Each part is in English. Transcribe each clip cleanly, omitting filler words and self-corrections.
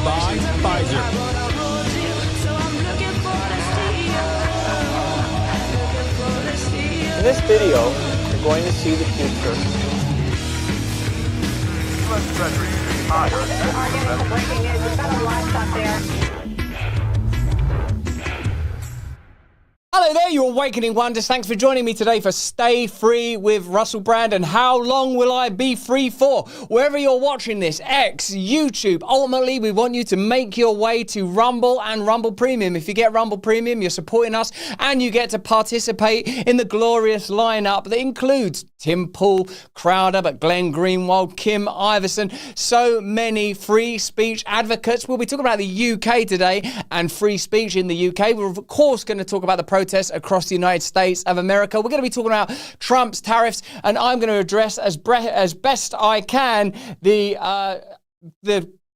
by Pfizer. In this video, you're going to see the future. U.S. Treasury is higher. Breaking news. We've got a livestock there. Hello there, you Awakening Wonders. Thanks for joining me today for Stay Free with Russell Brand. And how long will I be free for? Wherever you're watching this, X, YouTube, ultimately we want you to make your way to Rumble and Rumble Premium. If you get Rumble Premium, you're supporting us and you get to participate in the glorious lineup that includes Tim Pool, Crowder, but Glenn Greenwald, Kim Iverson, so many free speech advocates. We'll be talking about the UK today and free speech in the UK. We're of course going to talk about the protests across the United States of America. We're going to be talking about Trump's tariffs, and I'm going to address as best I can the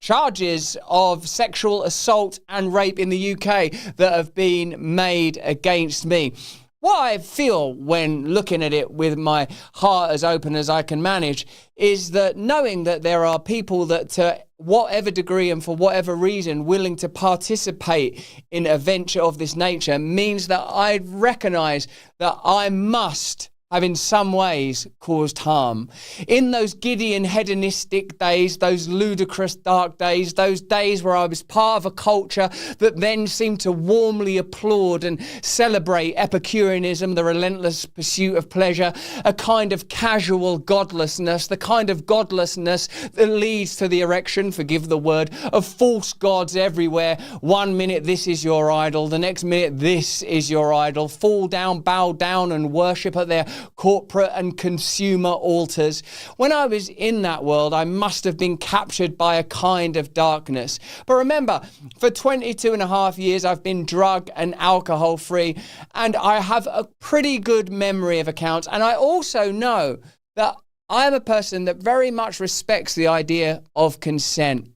charges of sexual assault and rape in the UK that have been made against me. What I feel when looking at it with my heart as open as I can manage is that knowing that there are people that to whatever degree and for whatever reason willing to participate in a venture of this nature means that I recognise that I must have in some ways caused harm. In those Gideon hedonistic days, those ludicrous dark days, those days where I was part of a culture that then seemed to warmly applaud and celebrate Epicureanism, the relentless pursuit of pleasure, a kind of casual godlessness, the kind of godlessness that leads to the erection, forgive the word, of false gods everywhere. 1 minute this is your idol, the next minute this is your idol. Fall down, bow down and worship at their corporate and consumer altars. When I was in that world, I must have been captured by a kind of darkness. But remember, for 22 and a half years, I've been drug and alcohol free, and I have a pretty good memory of accounts. And I also know that I am a person that very much respects the idea of consent.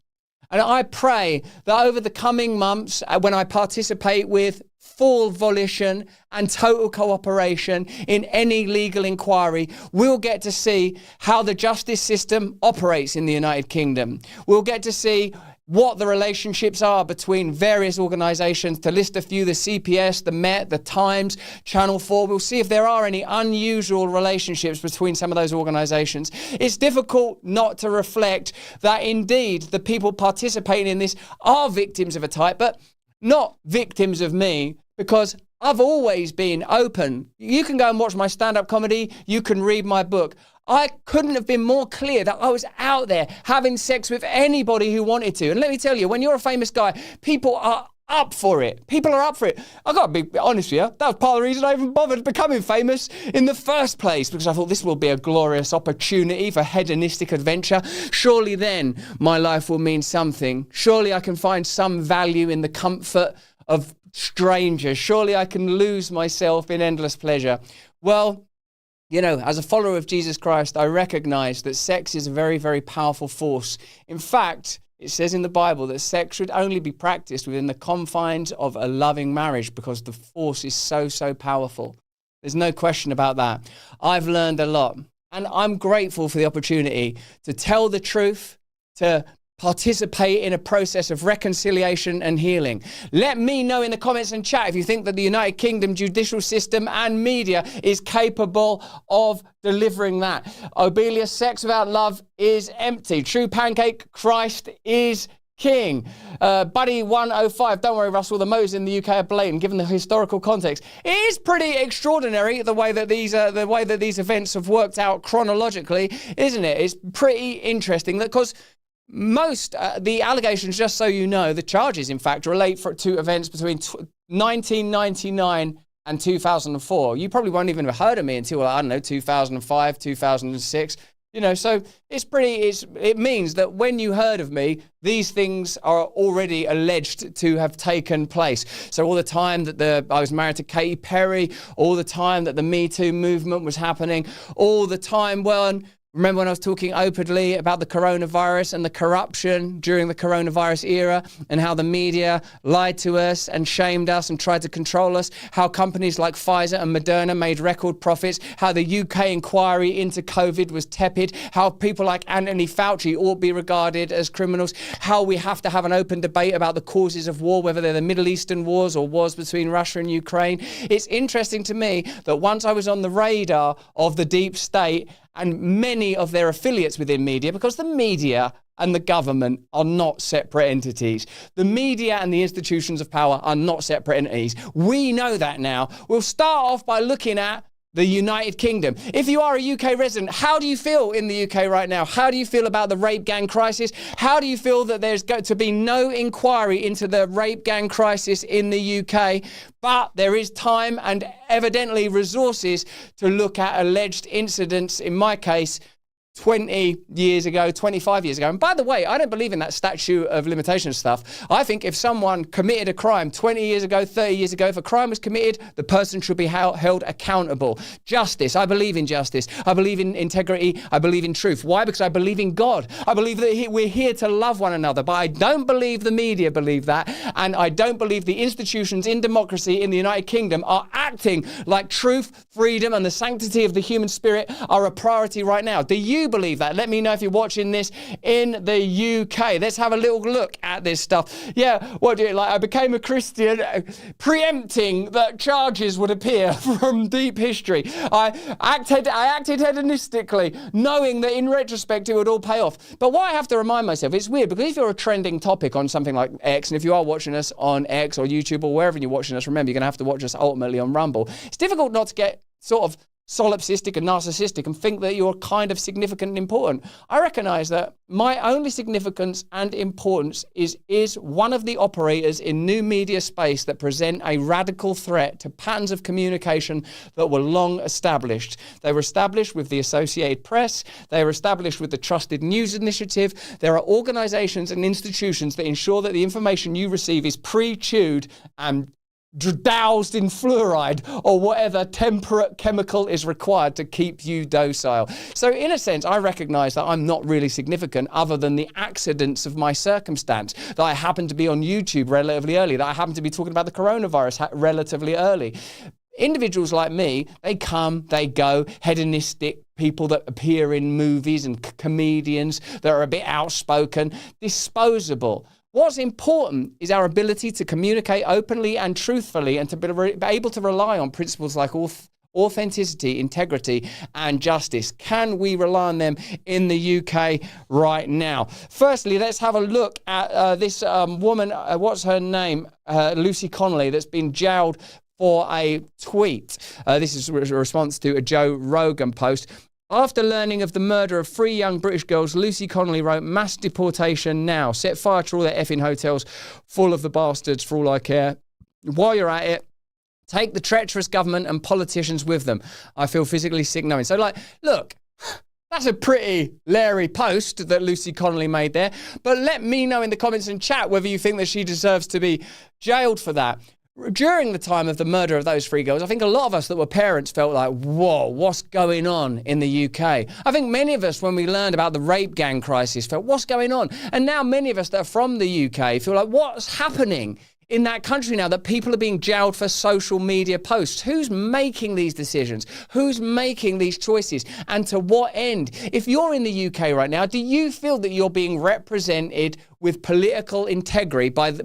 And I pray that over the coming months, when I participate with full volition and total cooperation in any legal inquiry, we'll get to see how the justice system operates in the United Kingdom. We'll get to see what the relationships are between various organisations. To list a few, the CPS, the Met, the Times, Channel 4. We'll see if there are any unusual relationships between some of those organisations. It's difficult not to reflect that indeed the people participating in this are victims of a type, but not victims of me, because I've always been open. You can go and watch my stand-up comedy. You can read my book. I couldn't have been more clear that I was out there having sex with anybody who wanted to. And let me tell you, when you're a famous guy, people are up for it. People are up for it. I've got to be honest with you. That was part of the reason I even bothered becoming famous in the first place, because I thought this will be a glorious opportunity for hedonistic adventure. Surely then my life will mean something. Surely I can find some value in the comfort of strangers. Surely I can lose myself in endless pleasure. Well, you know, as a follower of Jesus Christ, I recognize that sex is a very, very powerful force. In fact, it says in the Bible that sex should only be practiced within the confines of a loving marriage because the force is so, so powerful. There's no question about that. I've learned a lot, and I'm grateful for the opportunity to tell the truth, to participate in a process of reconciliation and healing. Let me know in the comments and chat if you think that the United Kingdom judicial system and media is capable of delivering that. Obelia, sex without love is empty. True Pancake, Christ is King. Buddy 105, don't worry Russell, the motives in the UK are blatant given the historical context. It is pretty extraordinary the way that these events have worked out chronologically, isn't it? It's pretty interesting that because most, the allegations, just so you know, the charges, in fact, relate to events between 1999 and 2004. You probably won't even have heard of me until, I don't know, 2005, 2006. You know, so it means that when you heard of me, these things are already alleged to have taken place. So all the time that I was married to Katy Perry, all the time that the Me Too movement was happening, all the time, well, Remember when I was talking openly about the coronavirus and the corruption during the coronavirus era and how the media lied to us and shamed us and tried to control us, how companies like Pfizer and Moderna made record profits, how the UK inquiry into COVID was tepid, how people like Anthony Fauci ought to be regarded as criminals, how we have to have an open debate about the causes of war, whether they're the Middle Eastern wars or wars between Russia and Ukraine. It's interesting to me that once I was on the radar of the deep state and many of their affiliates within media, because the media and the government are not separate entities. The media and the institutions of power are not separate entities. We know that now. We'll start off by looking at the United Kingdom. If you are a UK resident, how do you feel in the UK right now? How do you feel about the rape gang crisis? How do you feel that there's going to be no inquiry into the rape gang crisis in the UK? But there is time and evidently resources to look at alleged incidents, in my case, 20 years ago, 25 years ago. And by the way, I don't believe in that statute of limitations stuff. I think if someone committed a crime 20 years ago, 30 years ago, if a crime was committed, the person should be held accountable. Justice. I believe in justice. I believe in integrity. I believe in truth. Why? Because I believe in God. I believe that we're here to love one another. But I don't believe the media believe that. And I don't believe the institutions in democracy in the United Kingdom are acting like truth, freedom, and the sanctity of the human spirit are a priority right now. Do you believe that? Let me know if you're watching this in the UK. Let's have a little look at this stuff. Yeah, what do you like? I became a Christian preempting that charges would appear from deep history. I acted hedonistically, knowing that in retrospect it would all pay off. But what I have to remind myself, it's weird because if you're a trending topic on something like X, and if you are watching us on X or YouTube or wherever you're watching us, remember you're going to have to watch us ultimately on Rumble. It's difficult not to get sort of solipsistic and narcissistic and think that you're kind of significant and important. I recognize that my only significance and importance is one of the operators in new media space that present a radical threat to patterns of communication that were long established. They were established with the Associated Press. They were established with the Trusted News Initiative. There are organizations and institutions that ensure that the information you receive is pre-chewed and doused in fluoride or whatever temperate chemical is required to keep you docile. So in a sense, I recognize that I'm not really significant other than the accidents of my circumstance, that I happen to be on YouTube relatively early, that I happen to be talking about the coronavirus relatively early. Individuals like me, they come, they go, hedonistic people that appear in movies and comedians that are a bit outspoken, disposable. What's important is our ability to communicate openly and truthfully and to be able to rely on principles like authenticity, integrity, and justice. Can we rely on them in the UK right now? Firstly, let's have a look at this woman, what's her name? Lucy Connolly, that's been jailed for a tweet. This is a response to a Joe Rogan post. After learning of the murder of 3 young British girls, Lucy Connolly wrote, "Mass deportation now. Set fire to all their effing hotels full of the bastards for all I care. While you're at it, take the treacherous government and politicians with them. I feel physically sick knowing." So, look, that's a pretty leery post that Lucy Connolly made there. But let me know in the comments and chat whether you think that she deserves to be jailed for that. During the time of the murder of those 3 girls, I think a lot of us that were parents felt like, whoa, what's going on in the UK? I think many of us, when we learned about the rape gang crisis, felt, what's going on? And now many of us that are from the UK feel like, what's happening in that country now that people are being jailed for social media posts? Who's making these decisions? Who's making these choices? And to what end? If you're in the UK right now, do you feel that you're being represented with political integrity by the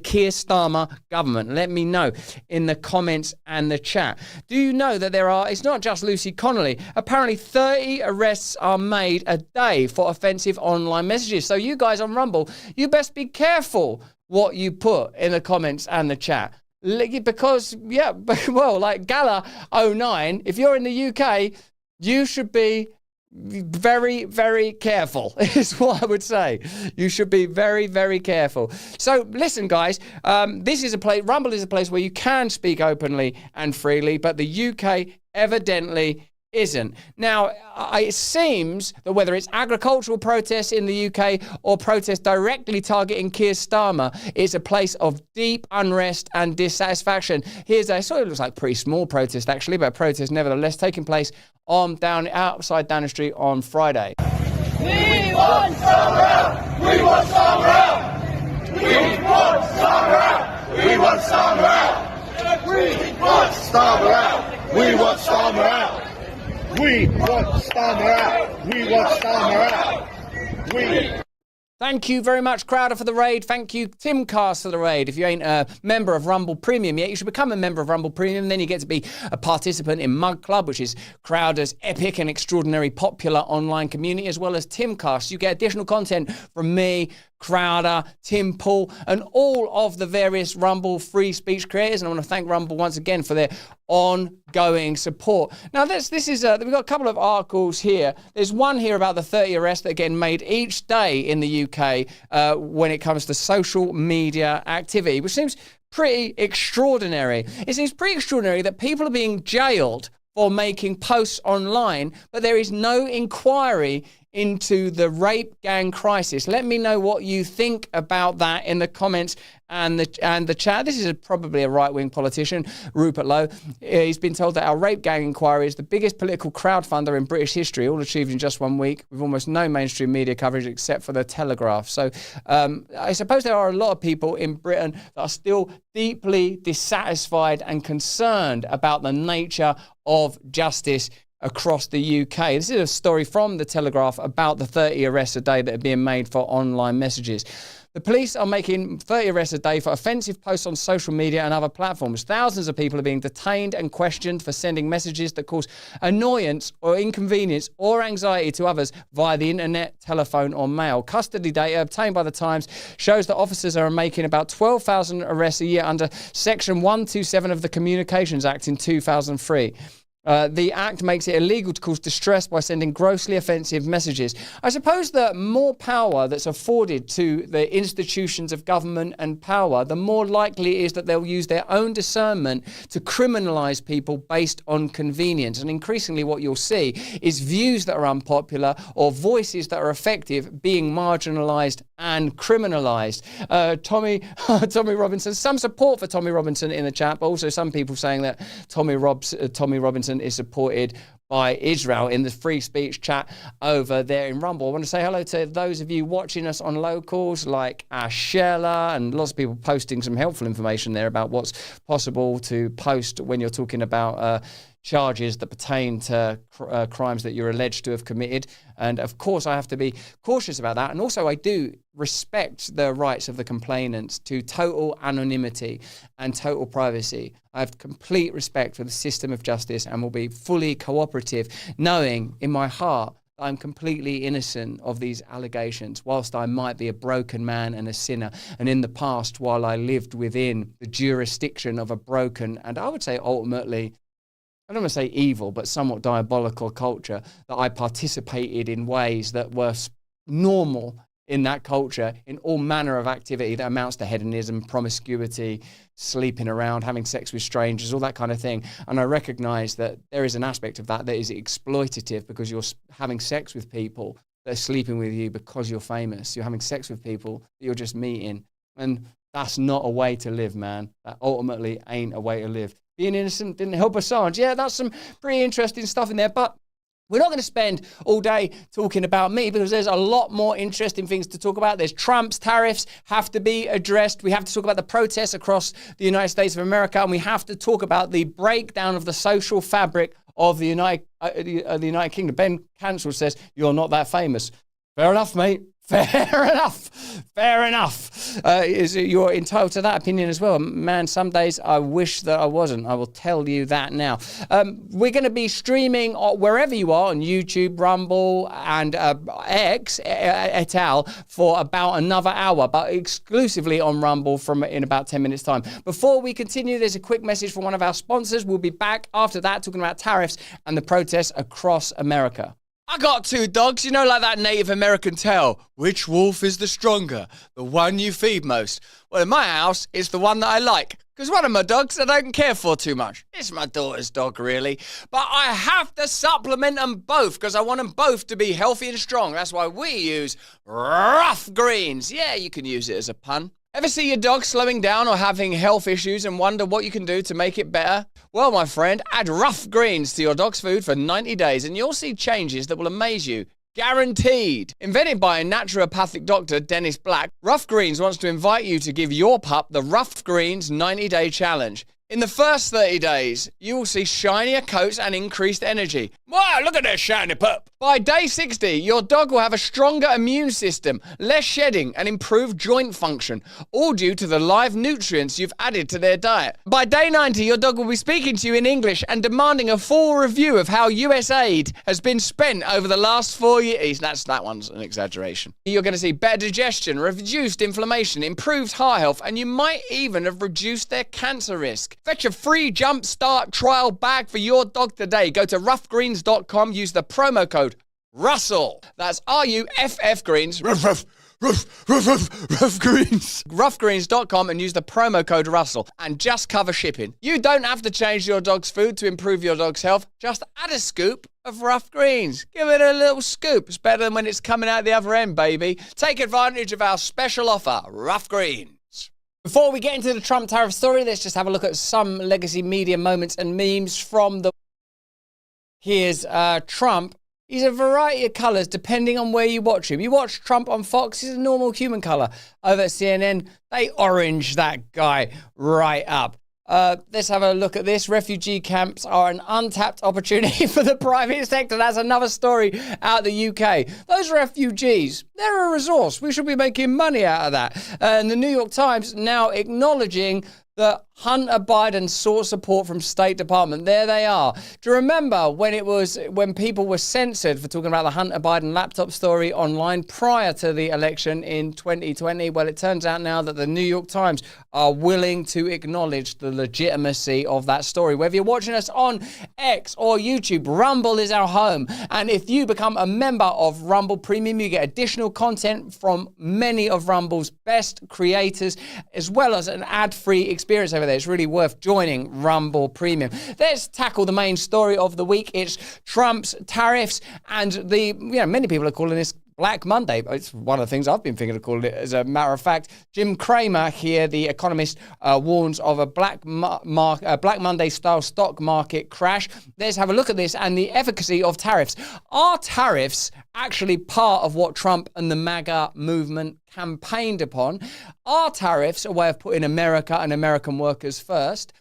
Keir Starmer government? Let me know in the comments and the chat. Do you know that it's not just Lucy Connolly. Apparently 30 arrests are made a day for offensive online messages. So you guys on Rumble, you best be careful what you put in the comments and the chat. Because, yeah, well, like Gala09, if you're in the UK, you should be very, very careful, is what I would say. You should be very, very careful. So listen, guys, this is a place, Rumble is a place where you can speak openly and freely, but the UK evidently isn't. Now, it seems that whether it's agricultural protests in the UK or protests directly targeting Keir Starmer, it's a place of deep unrest and dissatisfaction. Here's a sort of looks like pretty small protest actually, but a protest nevertheless taking place outside Downing Street on Friday. We want Starmer out! We want Starmer out! We want Starmer out! We want Starmer out! We want Starmer out! We want Starmer out! We want Starmer out! We want Starmer out! Thank you very much, Crowder, for the raid. Thank you, Timcast, for the raid. If you ain't a member of Rumble Premium yet, you should become a member of Rumble Premium. Then you get to be a participant in Mug Club, which is Crowder's epic and extraordinary popular online community, as well as Timcast. You get additional content from me, Crowder, Tim Pool, and all of the various Rumble free speech creators. And I want to thank Rumble once again for their ongoing support. Now, this is we've got a couple of articles here. There's one here about the 30 arrests that are getting made each day in the UK when it comes to social media activity, which seems pretty extraordinary. It seems pretty extraordinary that people are being jailed for making posts online, but there is no inquiry into the rape gang crisis. Let me know what you think about that in the comments and the chat. This is probably a right-wing politician, Rupert Lowe. He's been told that our rape gang inquiry is the biggest political crowdfunder in British history, all achieved in just 1 week, with almost no mainstream media coverage except for the Telegraph. So I suppose there are a lot of people in Britain that are still deeply dissatisfied and concerned about the nature of justice across the UK. This is a story from the Telegraph about the 30 arrests a day that are being made for online messages. The police are making 30 arrests a day for offensive posts on social media and other platforms. Thousands of people are being detained and questioned for sending messages that cause annoyance or inconvenience or anxiety to others via the internet, telephone or mail. Custody data obtained by the Times shows that officers are making about 12,000 arrests a year under Section 127 of the Communications Act in 2003. The Act makes it illegal to cause distress by sending grossly offensive messages. I suppose the more power that's afforded to the institutions of government and power, the more likely it is that they'll use their own discernment to criminalise people based on convenience. And increasingly what you'll see is views that are unpopular or voices that are effective being marginalised and criminalised. Tommy Robinson, some support for Tommy Robinson in the chat, but also some people saying that Tommy Robinson is supported by Israel in the free speech chat over there in Rumble. I want to say hello to those of you watching us on locals like Ashella, and lots of people posting some helpful information there about what's possible to post when you're talking about charges that pertain to crimes that you're alleged to have committed. And of course, I have to be cautious about that. And also, I do respect the rights of the complainants to total anonymity and total privacy. I have complete respect for the system of justice and will be fully cooperative, knowing in my heart that I'm completely innocent of these allegations, whilst I might be a broken man and a sinner. And in the past, while I lived within the jurisdiction of a broken, and I would say ultimately, I don't want to say evil, but somewhat diabolical culture, that I participated in ways that were normal in that culture, in all manner of activity that amounts to hedonism, promiscuity, sleeping around, having sex with strangers, all that kind of thing. And I recognize that there is an aspect of that that is exploitative, because you're having sex with people that are sleeping with you because you're famous. You're having sex with people that you're just meeting. And that's not a way to live, man. That ultimately ain't a way to live. Being innocent didn't help Assange. Yeah, that's some pretty interesting stuff in there, but we're not going to spend all day talking about me, because there's a lot more interesting things to talk about. There's Trump's tariffs have to be addressed. We have to talk about the protests across the United States of America, and we have to talk about the breakdown of the social fabric of the United Kingdom. Ben Cancel says, "You're not that famous." Fair enough, mate. Fair enough. Fair enough. You're entitled to that opinion as well. Man, some days I wish that I wasn't. I will tell you that now. We're going to be streaming wherever you are on YouTube, Rumble, and X, et al. For about another hour, but exclusively on Rumble in about 10 minutes' time. Before we continue, there's a quick message from one of our sponsors. We'll be back after that talking about tariffs and the protests across America. I got two dogs, you know, like that Native American tale. Which wolf is the stronger? The one you feed most. Well, in my house, it's the one that I like. Because one of my dogs I don't care for too much. It's my daughter's dog, really. But I have to supplement them both because I want them both to be healthy and strong. That's why we use Rough Greens. Yeah, you can use it as a pun. Ever see your dog slowing down or having health issues and wonder what you can do to make it better? Well, my friend, add Rough Greens to your dog's food for 90 days and you'll see changes that will amaze you. Guaranteed. Invented by a naturopathic doctor, Dennis Black, Rough Greens wants to invite you to give your pup the Rough Greens 90-day challenge. In the first 30 days, you will see shinier coats and increased energy. Wow, look at that shiny pup. By day 60, your dog will have a stronger immune system, less shedding, and improved joint function, all due to the live nutrients you've added to their diet. By day 90, your dog will be speaking to you in English and demanding a full review of how US aid has been spent over the last 4 years. That one's an exaggeration. You're going to see better digestion, reduced inflammation, improved heart health, and you might even have reduced their cancer risk. Fetch a free Jumpstart trial bag for your dog today. Go to roughgreens.com, use the promo code Russell. That's RUFF Greens. Rough Greens. Roughgreens.com and use the promo code Russell and just cover shipping. You don't have to change your dog's food to improve your dog's health. Just add a scoop of Rough Greens. Give it a little scoop. It's better than when it's coming out the other end, baby. Take advantage of our special offer, Rough Greens. Before we get into the Trump tariff story, let's just have a look at some legacy media moments and memes from the... Here's Trump. He's a variety of colours depending on where you watch him. You watch Trump on Fox, he's a normal human colour. Over at CNN, they orange that guy right up. Let's have a look at this. Refugee camps are an untapped opportunity for the private sector. That's another story out of the UK. Those refugees, they're a resource. We should be making money out of that. And the New York Times now acknowledging that Hunter Biden sought support from State Department. There they are. Do you remember when people were censored for talking about the Hunter Biden laptop story online prior to the election in 2020? Well, it turns out now that the New York Times are willing to acknowledge the legitimacy of that story. Whether you're watching us on X or YouTube, Rumble is our home. And if you become a member of Rumble Premium, you get additional content from many of Rumble's best creators, as well as an ad-free experience over there. It's really worth joining Rumble Premium. Let's tackle the main story of the week. It's Trump's tariffs and many people are calling this Black Monday. It's one of the things I've been thinking of calling it. As a matter of fact, Jim Cramer here, the economist, warns of a Black Monday-style stock market crash. Let's have a look at this and the efficacy of tariffs. Are tariffs actually part of what Trump and the MAGA movement campaigned upon? Are tariffs a way of putting America and American workers first?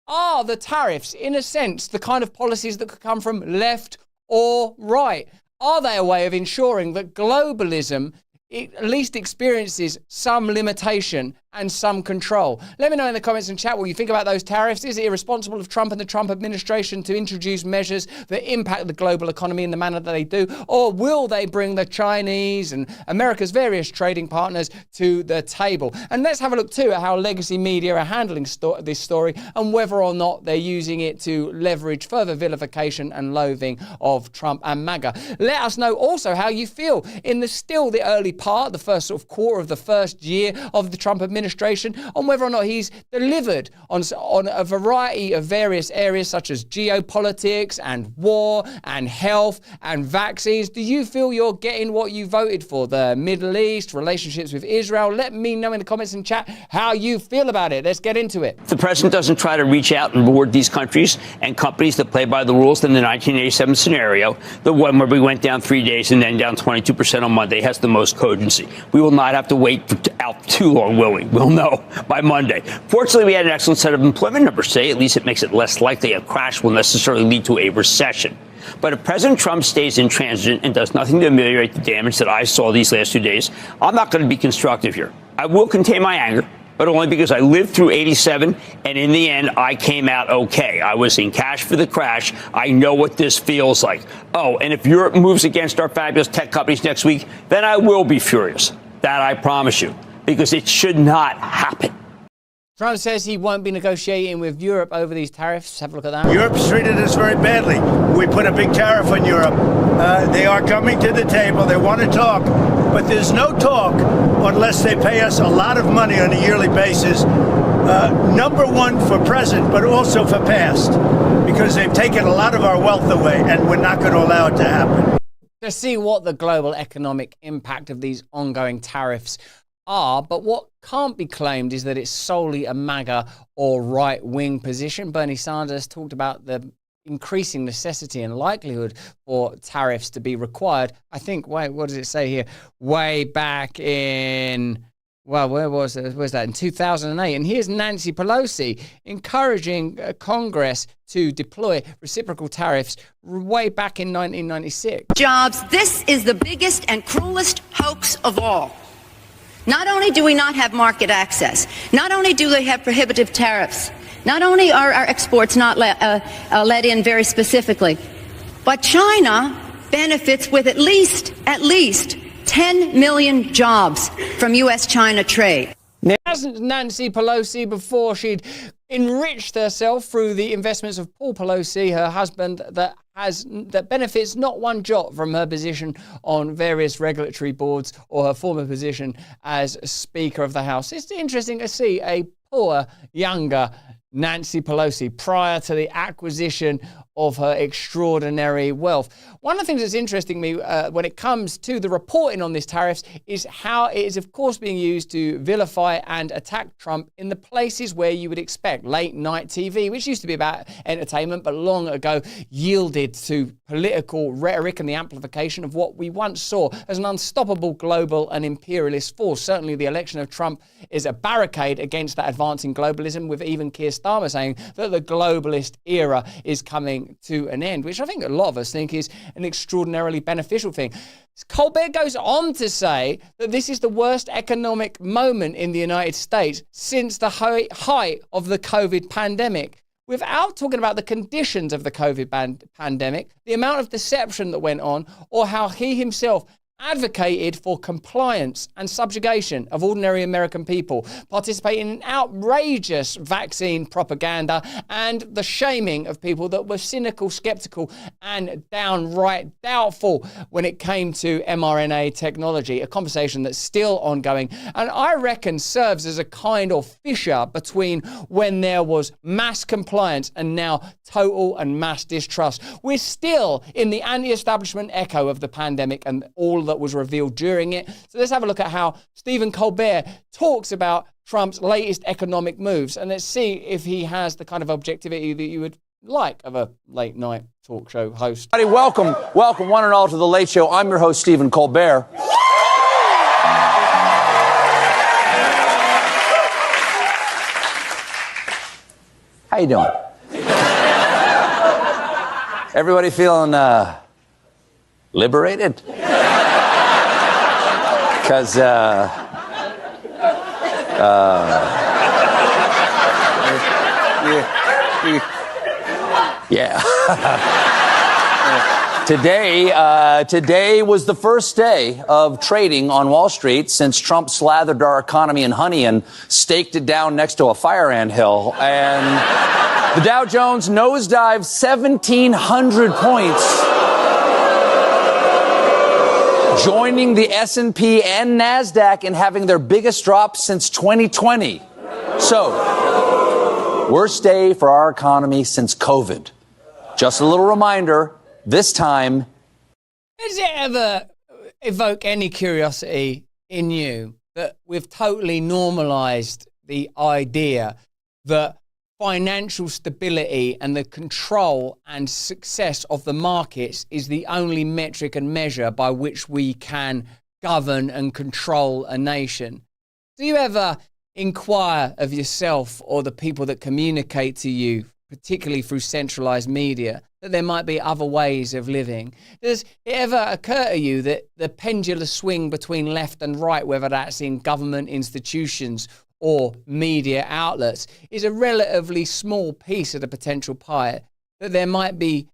Are the tariffs, in a sense, the kind of policies that could come from left or right? Are they a way of ensuring that globalism at least experiences some limitation and some control? Let me know in the comments and chat what you think about those tariffs. Is it irresponsible of Trump and the Trump administration to introduce measures that impact the global economy in the manner that they do? Or will they bring the Chinese and America's various trading partners to the table? And let's have a look too at how legacy media are handling this story and whether or not they're using it to leverage further vilification and loathing of Trump and MAGA. Let us know also how you feel in the early part, the first sort of quarter of the first year of the Trump administration, on whether or not he's delivered on a variety of various areas such as geopolitics and war and health and vaccines. Do you feel you're getting what you voted for? The Middle East, relationships with Israel? Let me know in the comments and chat how you feel about it. Let's get into it. The president doesn't try to reach out and reward these countries and companies that play by the rules in the 1987 scenario, the one where we went down 3 days and then down 22% on Monday, has the most cogency. We will not have to wait out too long, will we? We'll know by Monday. Fortunately, we had an excellent set of employment numbers today. At least it makes it less likely a crash will necessarily lead to a recession. But if President Trump stays intransigent and does nothing to ameliorate the damage that I saw these last 2 days, I'm not going to be constructive here. I will contain my anger, but only because I lived through 87, and in the end, I came out okay. I was in cash for the crash. I know what this feels like. Oh, and if Europe moves against our fabulous tech companies next week, then I will be furious. That I promise you, because it should not happen. Trump says he won't be negotiating with Europe over these tariffs. Have a look at that. Europe's treated us very badly. We put a big tariff on Europe. They are coming to the table. They want to talk. But there's no talk unless they pay us a lot of money on a yearly basis. number one for present, but also for past, because they've taken a lot of our wealth away, and we're not going to allow it to happen. To see what the global economic impact of these ongoing tariffs are, but what can't be claimed is that it's solely a MAGA or right-wing position. Bernie Sanders talked about the increasing necessity and likelihood for tariffs to be required. I think, wait, what does it say here? Way back in, well, where's that? In 2008. And here's Nancy Pelosi encouraging Congress to deploy reciprocal tariffs way back in 1996. Jobs, this is the biggest and cruelest hoax of all. Not only do we not have market access, not only do they have prohibitive tariffs, not only are our exports not let in very specifically, but China benefits with at least 10 million jobs from U.S.-China trade. Hasn't Nancy Pelosi, before she'd enriched herself through the investments of Paul Pelosi, her husband, that benefits not one jot from her position on various regulatory boards or her former position as Speaker of the House? It's interesting to see a poor, younger Nancy Pelosi prior to the acquisition of her extraordinary wealth. One of the things that's interesting me when it comes to the reporting on these tariffs is how it is, of course, being used to vilify and attack Trump in the places where you would expect. Late night TV, which used to be about entertainment, but long ago yielded to political rhetoric and the amplification of what we once saw as an unstoppable global and imperialist force. Certainly the election of Trump is a barricade against that advancing globalism, with even Keir Starmer saying that the globalist era is coming to an end, which I think a lot of us think is an extraordinarily beneficial thing. Colbert goes on to say that this is the worst economic moment in the United States since the height of the COVID pandemic. Without talking about the conditions of the COVID pandemic, the amount of deception that went on, or how he himself advocated for compliance and subjugation of ordinary American people, participating in outrageous vaccine propaganda and the shaming of people that were cynical, skeptical, and downright doubtful when it came to mRNA technology, a conversation that's still ongoing, and I reckon serves as a kind of fissure between when there was mass compliance and now total and mass distrust. We're still in the anti-establishment echo of the pandemic and all that was revealed during it. So let's have a look at how Stephen Colbert talks about Trump's latest economic moves, and let's see if he has the kind of objectivity that you would like of a late night talk show host. Welcome one and all to The Late Show. I'm your host, Stephen Colbert. How you doing? Everybody feeling liberated? Because, yeah. Today was the first day of trading on Wall Street since Trump slathered our economy in honey and staked it down next to a fire anthill. And the Dow Jones nosedived 1,700 points, joining the S&P and NASDAQ in having their biggest drop since 2020. So, worst day for our economy since COVID. Just a little reminder, this time. Does it ever evoke any curiosity in you that we've totally normalized the idea that financial stability and the control and success of the markets is the only metric and measure by which we can govern and control a nation? Do you ever inquire of yourself or the people that communicate to you, particularly through centralized media, that there might be other ways of living? Does it ever occur to you that the pendulum swing between left and right, whether that's in government institutions or media outlets, is a relatively small piece of the potential pie, that there might be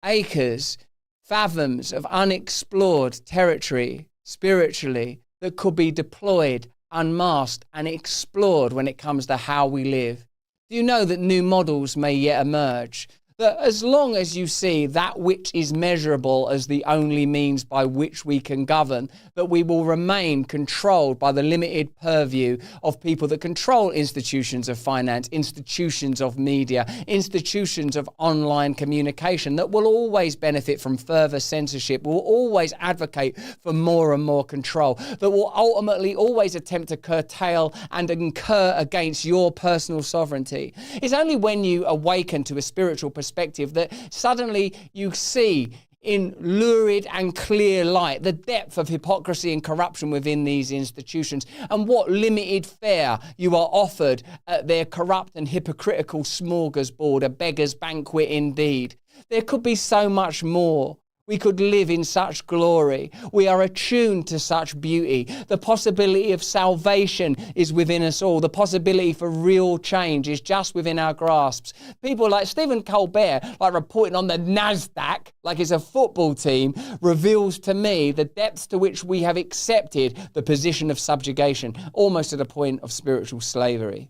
acres, fathoms of unexplored territory spiritually that could be deployed, unmasked, and explored when it comes to how we live? Do you know that new models may yet emerge? that as long as you see that which is measurable as the only means by which we can govern, that we will remain controlled by the limited purview of people that control institutions of finance, institutions of media, institutions of online communication, that will always benefit from further censorship, will always advocate for more and more control, that will ultimately always attempt to curtail and incur against your personal sovereignty. It's only when you awaken to a spiritual perspective that suddenly you see in lurid and clear light the depth of hypocrisy and corruption within these institutions, and what limited fare you are offered at their corrupt and hypocritical smorgasbord, a beggar's banquet indeed. There could be so much more. We could live in such glory. We are attuned to such beauty. The possibility of salvation is within us all. The possibility for real change is just within our grasps. People like Stephen Colbert, like reporting on the NASDAQ, like it's a football team, reveals to me the depths to which we have accepted the position of subjugation, almost to the point of spiritual slavery.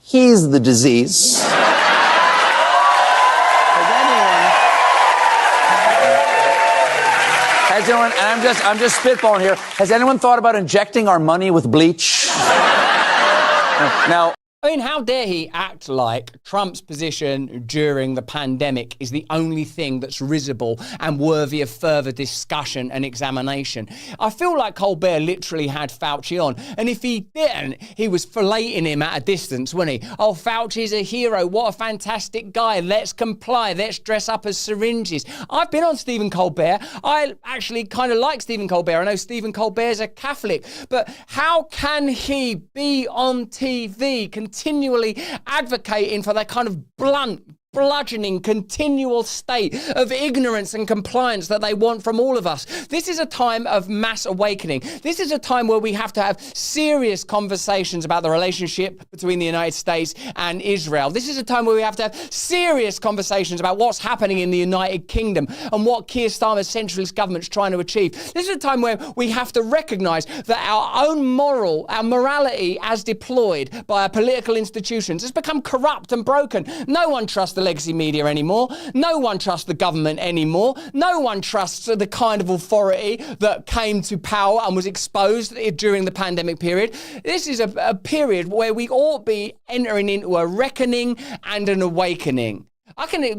He's the disease. Has anyone, and I'm just spitballing here, has anyone thought about injecting our money with bleach? Now, I mean, how dare he act like Trump's position during the pandemic is the only thing that's risible and worthy of further discussion and examination. I feel like Colbert literally had Fauci on, and if he didn't, he was filleting him at a distance, wasn't he? Oh, Fauci's a hero. What a fantastic guy. Let's comply. Let's dress up as syringes. I've been on Stephen Colbert. I actually kind of like Stephen Colbert. I know Stephen Colbert's a Catholic, but how can he be on TV continually advocating for that kind of blunt, bludgeoning, continual state of ignorance and compliance that they want from all of us? This is a time of mass awakening. This is a time where we have to have serious conversations about the relationship between the United States and Israel. This is a time where we have to have serious conversations about what's happening in the United Kingdom and what Keir Starmer's centralist government's trying to achieve. This is a time where we have to recognize that our own morality as deployed by our political institutions has become corrupt and broken. No one trusts the legacy media anymore. No one trusts the government anymore. No one trusts the kind of authority that came to power and was exposed during the pandemic period. This is a period where we ought be entering into a reckoning and an awakening.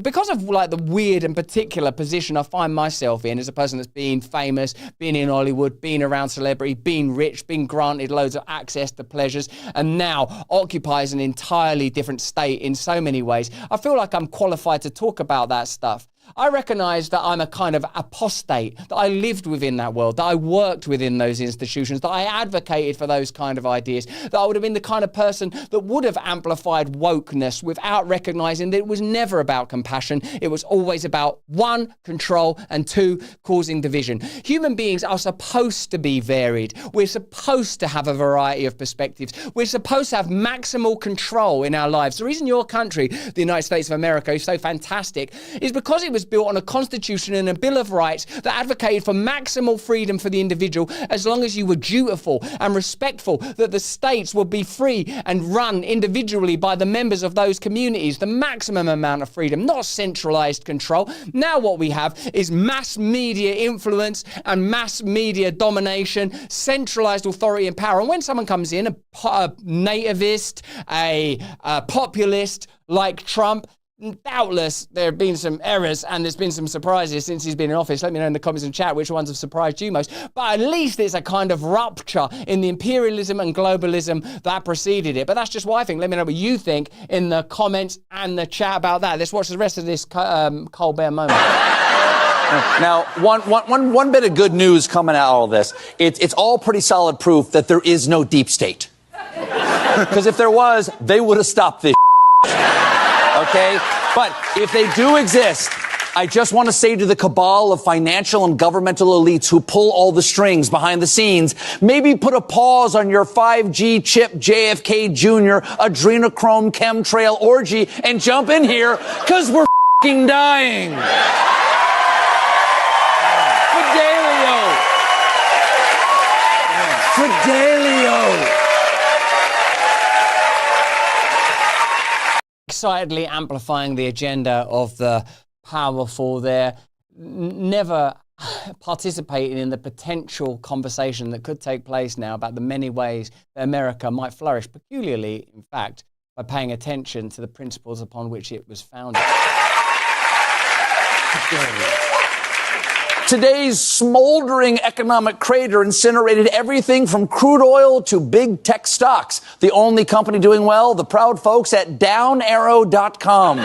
Because of like the weird and particular position I find myself in as a person that's been famous, been in Hollywood, been around celebrity, been rich, been granted loads of access to pleasures, and now occupies an entirely different state in so many ways, I feel like I'm qualified to talk about that stuff. I recognise that I'm a kind of apostate, that I lived within that world, that I worked within those institutions, that I advocated for those kind of ideas, that I would have been the kind of person that would have amplified wokeness without recognising that it was never about compassion. It was always about, one, control, and two, causing division. Human beings are supposed to be varied. We're supposed to have a variety of perspectives. We're supposed to have maximal control in our lives. The reason your country, the United States of America, is so fantastic is because it was built on a constitution and a bill of rights that advocated for maximal freedom for the individual as long as you were dutiful and respectful, that the states would be free and run individually by the members of those communities, the maximum amount of freedom, not centralized control. Now what we have is mass media influence and mass media domination, centralized authority and power. And when someone comes in, a nativist, a populist like Trump, doubtless there have been some errors and there's been some surprises since he's been in office. Let me know in the comments and chat which ones have surprised you most. But at least it's a kind of rupture in the imperialism and globalism that preceded it. But that's just what I think. Let me know what you think in the comments and the chat about that. Let's watch the rest of this Colbert moment. Now, one bit of good news coming out of all this. It's all pretty solid proof that there is no deep state. Because if there was, they would have stopped this. Okay? But if they do exist, I just want to say to the cabal of financial and governmental elites who pull all the strings behind the scenes, maybe put a pause on your 5G chip JFK Jr. adrenochrome chemtrail orgy and jump in here, because we're f***ing dying. Fidelio. Fidelio. excitedly amplifying the agenda of the powerful there, never participating in the potential conversation that could take place now about the many ways that America might flourish, peculiarly, in fact, by paying attention to the principles upon which it was founded. Today's smoldering economic crater incinerated everything from crude oil to big tech stocks. The only company doing well, the proud folks at downarrow.com.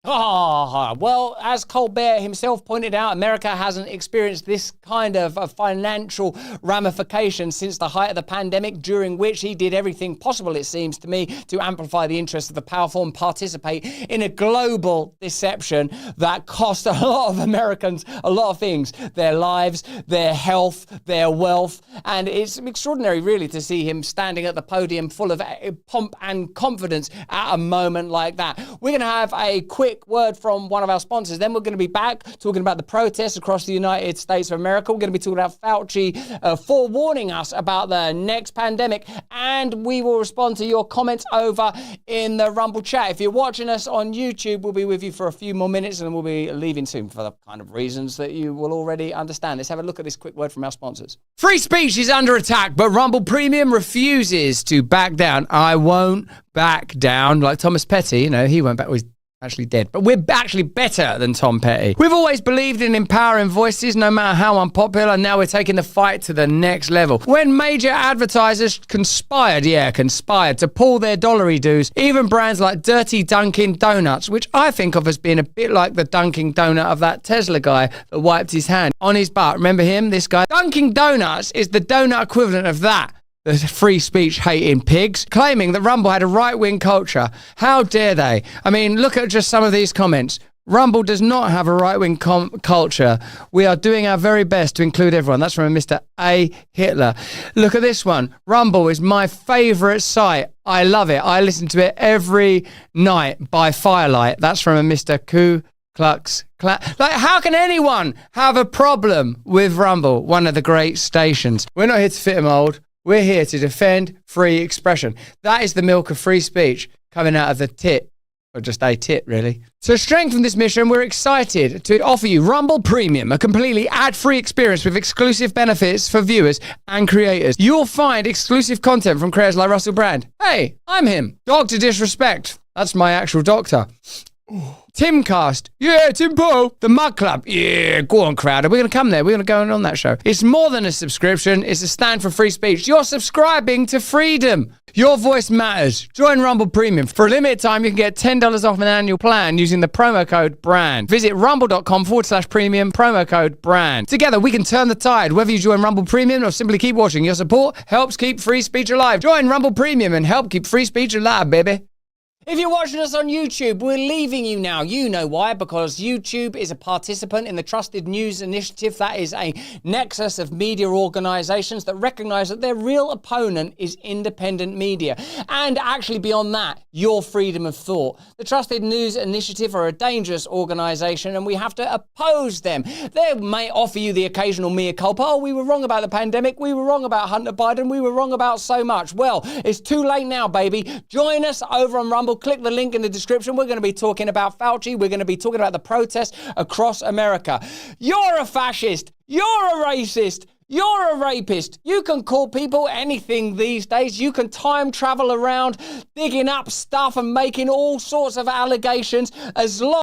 Well, as Colbert himself pointed out, America hasn't experienced this kind of financial ramification since the height of the pandemic, during which he did everything possible, it seems to me, to amplify the interests of the powerful and participate in a global deception that cost a lot of Americans a lot of things, their lives, their health, their wealth. And it's extraordinary, really, to see him standing at the podium full of pomp and confidence at a moment like that. We're going to have a quick word from one of our sponsors. Then we're going to be back talking about the protests across the United States of America. We're going to be talking about Fauci forewarning us about the next pandemic. And we will respond to your comments over in the Rumble chat. If you're watching us on YouTube, we'll be with you for a few more minutes and then we'll be leaving soon for the kind of reasons that you will already understand. Let's have a look at this quick word from our sponsors. Free speech is under attack, but Rumble Premium refuses to back down. I won't back down. Like Thomas Petty, he won't back. He's actually dead, but we're actually better than Tom Petty. We've always believed in empowering voices, no matter how unpopular. Now we're taking the fight to the next level. When major advertisers conspired to pull their dollary dues, even brands like Dirty Dunkin' Donuts, which I think of as being a bit like the Dunkin' Donut of that Tesla guy that wiped his hand on his butt. Remember him, this guy? Dunkin' Donuts is the donut equivalent of that. The free speech hating pigs, claiming that Rumble had a right-wing culture. How dare they? I mean, look at just some of these comments. Rumble does not have a right-wing culture. We are doing our very best to include everyone. That's from Mr. A. Hitler. Look at this one. Rumble is my favorite site. I love it. I listen to it every night by firelight. That's from a Mr. Ku Klux Klan. Like, how can anyone have a problem with Rumble, one of the great stations? We're not here to fit a mold. We're here to defend free expression. That is the milk of free speech coming out of the tit, or just a tit, really. To strengthen this mission, we're excited to offer you Rumble Premium, a completely ad-free experience with exclusive benefits for viewers and creators. You'll find exclusive content from creators like Russell Brand. Hey, I'm him. Dr. Disrespect. That's my actual doctor. Timcast. Yeah, Timpo. The Mug Club. Yeah, go on, Crowder. We're going to come there. We're going to go on that show. It's more than a subscription. It's a stand for free speech. You're subscribing to freedom. Your voice matters. Join Rumble Premium. For a limited time, you can get $10 off an annual plan using the promo code BRAND. Visit rumble.com/premium, promo code BRAND. Together, we can turn the tide. Whether you join Rumble Premium or simply keep watching, your support helps keep free speech alive. Join Rumble Premium and help keep free speech alive, baby. If you're watching us on YouTube, we're leaving you now. You know why, because YouTube is a participant in the Trusted News Initiative. That is a nexus of media organizations that recognize that their real opponent is independent media. And actually beyond that, your freedom of thought. The Trusted News Initiative are a dangerous organization and we have to oppose them. They may offer you the occasional mea culpa. Oh, we were wrong about the pandemic. We were wrong about Hunter Biden. We were wrong about so much. Well, it's too late now, baby. Join us over on Rumble. Click the link in the description. We're going to be talking about Fauci. We're going to be talking about the protests across America. You're a fascist. You're a racist. You're a rapist. You can call people anything these days. You can time travel around, digging up stuff and making all sorts of allegations as long